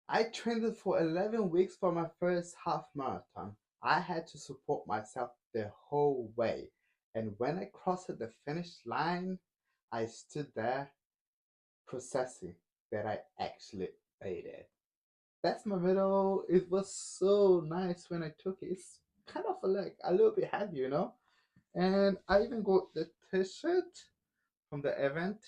I trained for 11 weeks for my first half marathon. I had to support myself the whole way. And when I crossed the finish line, I stood there processing that I actually made it. That's my medal. It was so nice when I took it. It's kind of like a little bit heavy, And I even got the t-shirt from the event,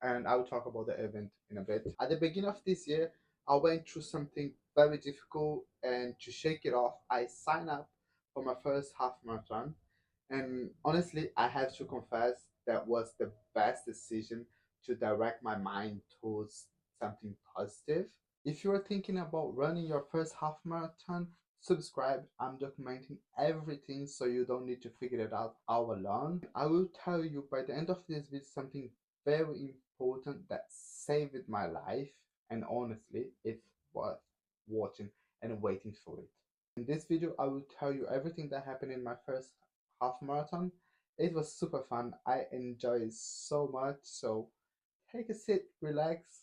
and I'll talk about the event in a bit. At the beginning of this year, I went through something very difficult, and to shake it off, I signed up for my first half marathon. And honestly, I have to confess that was the best decision to direct my mind towards something positive. If you're thinking about running your first half marathon, subscribe. I'm documenting everything so you don't need to figure it out all alone. I will tell you by the end of this video something very important that saved my life, and honestly, it's worth watching and waiting for it. In this video, I will tell you everything that happened in my first half marathon. It was super fun. I enjoyed it so much. So take a seat, relax,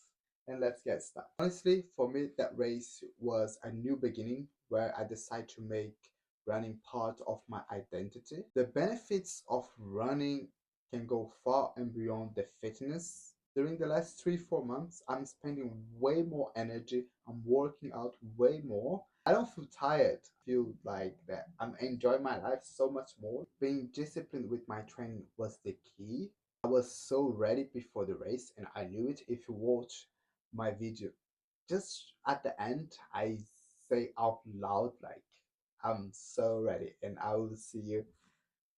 and let's get started. Honestly, for me, that race was a new beginning where I decided to make running part of my identity. The benefits of running can go far and beyond the fitness. During the last 3-4 months, I'm spending way more energy. I'm working out way more. I don't feel tired. I feel like that I'm enjoying my life so much more. Being disciplined with my training was the key. I was so ready before the race, and I knew it. If you watch my video, just at the end, I say out loud, like, I'm so ready, and I will see you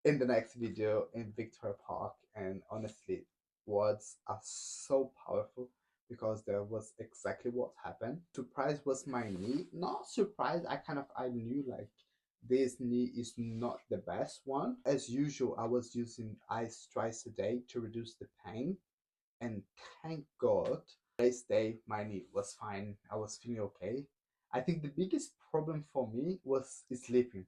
in the next video in Victoria Park. And honestly, words are so powerful because there was exactly what happened. Surprise was my knee. Not surprised, I knew like this knee is not the best one. As usual, I was using ice twice a day to reduce the pain, and thank God, race day my knee was fine. I was feeling okay. I think the biggest problem for me was sleeping.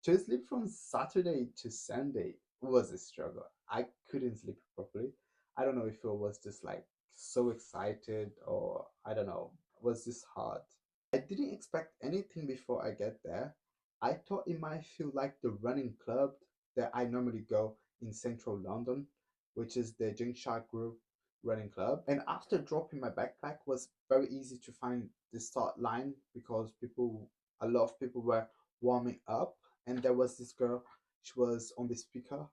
To sleep from Saturday to Sunday was a struggle. I couldn't sleep properly. I don't know if it was just like so excited, or I don't know, it was just hard. I didn't expect anything before I get there. I thought it might feel like the running club that I normally go in central London, which is the Jingshark Group running club. And after dropping my backpack, was very easy to find the start line because a lot of people were warming up, and there was this girl. She was on the speaker,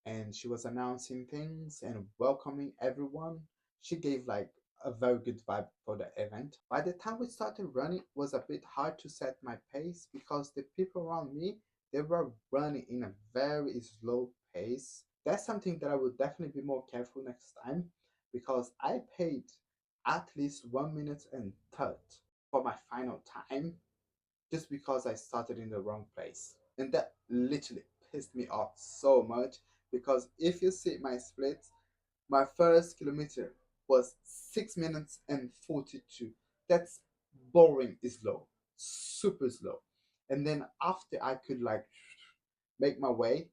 and she was announcing things and welcoming everyone. She gave like a very good vibe for the event. By the time we started running, it was a bit hard to set my pace because the people around me, they were running in a very slow pace. That's something that I would definitely be more careful next time, because I paid at least 1 minute and 30 for my final time just because I started in the wrong place. And that literally pissed me off so much, because if you see my splits, my first kilometer was 6 minutes and 42. That's boring slow, super slow. And then after I could like make my way,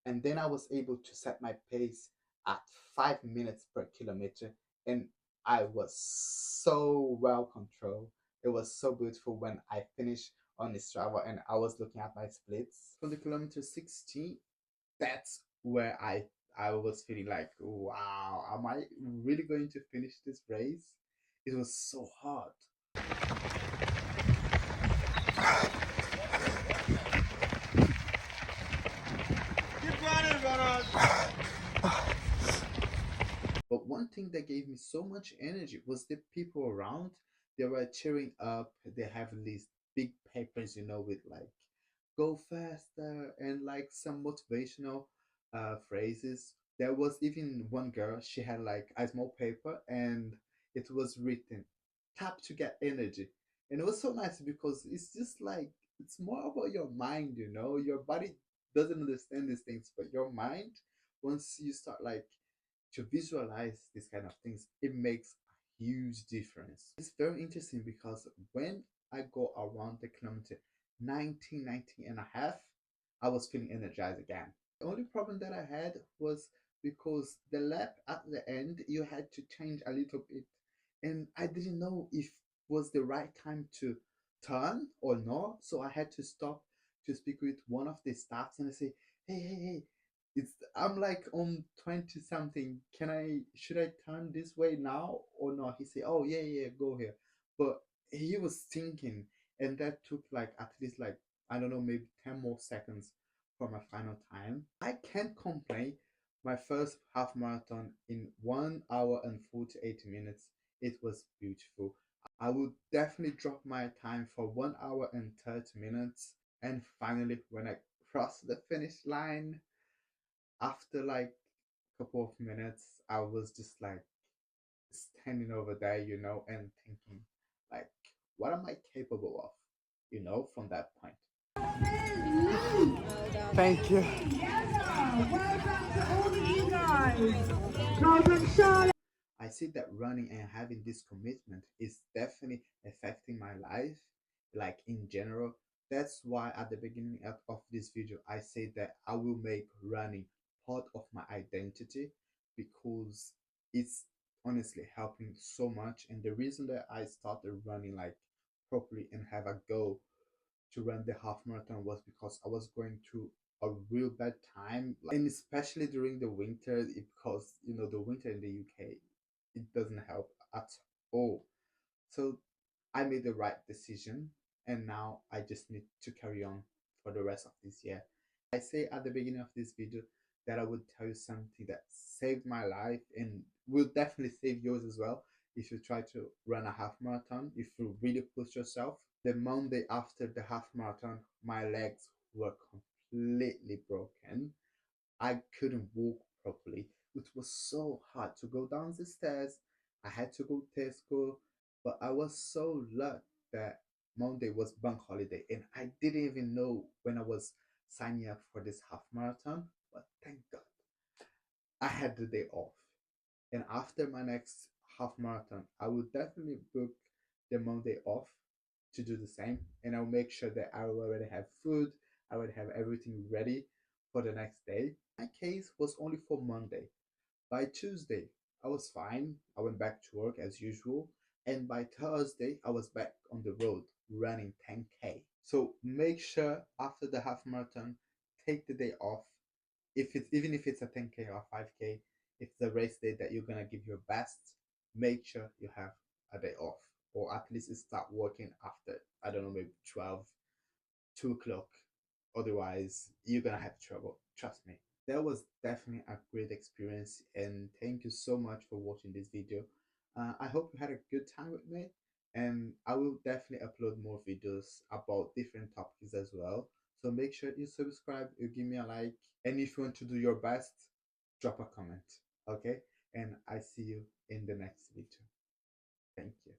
and then I was able to set my pace at 5 minutes per kilometer, and I was so well controlled. It was so beautiful when I finished on the Strava and I was looking at my splits. From the kilometer 16, that's where I was feeling like, wow, am I really going to finish this race? It was so hard. Keep running, runners. But one thing that gave me so much energy was the people around. They were cheering up. They have these big papers, with like "go faster" and like some motivational phrases. There was even one girl. She had like a small paper, and it was written "tap to get energy," and it was so nice because it's just like it's more about your mind. Your body doesn't understand these things, but your mind, once you start like to visualize these kind of things, it makes a huge difference. It's very interesting because when I go around the kilometer 19 and a half, I was feeling energized again. The only problem that I had was because the lap at the end, you had to change a little bit. And I didn't know if was the right time to turn or not. So I had to stop to speak with one of the staffs and I say, hey, it's I'm like on 20 something. Should I turn this way now or not? He said, oh yeah, go here. But he was thinking, and that took like at least like I don't know, maybe 10 more seconds for my final time. I can't complain. My first half marathon in 1 hour and 48 minutes. It was beautiful. I would definitely drop my time for 1 hour and 30 minutes. And finally, when I crossed the finish line, after like a couple of minutes, I was just like standing over there, and thinking, like, what am I capable of, from that point. Thank you. Well done to all of you guys. Well done, Charlotte. I see that running and having this commitment is definitely affecting my life, like in general. That's why at the beginning of this video, I say that I will make running part of my identity because it's honestly helping so much. And the reason that I started running like properly and have a goal to run the half marathon was because I was going through a real bad time, and especially during the winter, because the winter in the UK, it doesn't help at all. So I made the right decision, and now I just need to carry on for the rest of this year. I say at the beginning of this video that I would tell you something that saved my life and will definitely save yours as well if you try to run a half marathon, if you really push yourself. The Monday after the half marathon, my legs were completely broken. I couldn't walk properly. It was so hard to go down the stairs. I had to go to school, but I was so lucky that Monday was bank holiday and I didn't even know when I was signing up for this half marathon. But thank God I had the day off. And after my next half marathon, I will definitely book the Monday off to do the same. And I'll make sure that I will already have food, I will have everything ready for the next day. My case was only for Monday. By Tuesday, I was fine. I went back to work as usual. And by Thursday, I was back on the road running 10K. So make sure after the half marathon, take the day off. If it's even if it's a 10K or 5K, if it's a race day that you're gonna give your best, make sure you have a day off. Or at least start working after, I don't know, maybe 12, 2 o'clock. Otherwise, you're gonna have trouble. Trust me. That was definitely a great experience, and thank you so much for watching this video. I hope you had a good time with me, and I will definitely upload more videos about different topics as well. So make sure you subscribe, you give me a like, and if you want to do your best, drop a comment. Okay? And I see you in the next video. Thank you.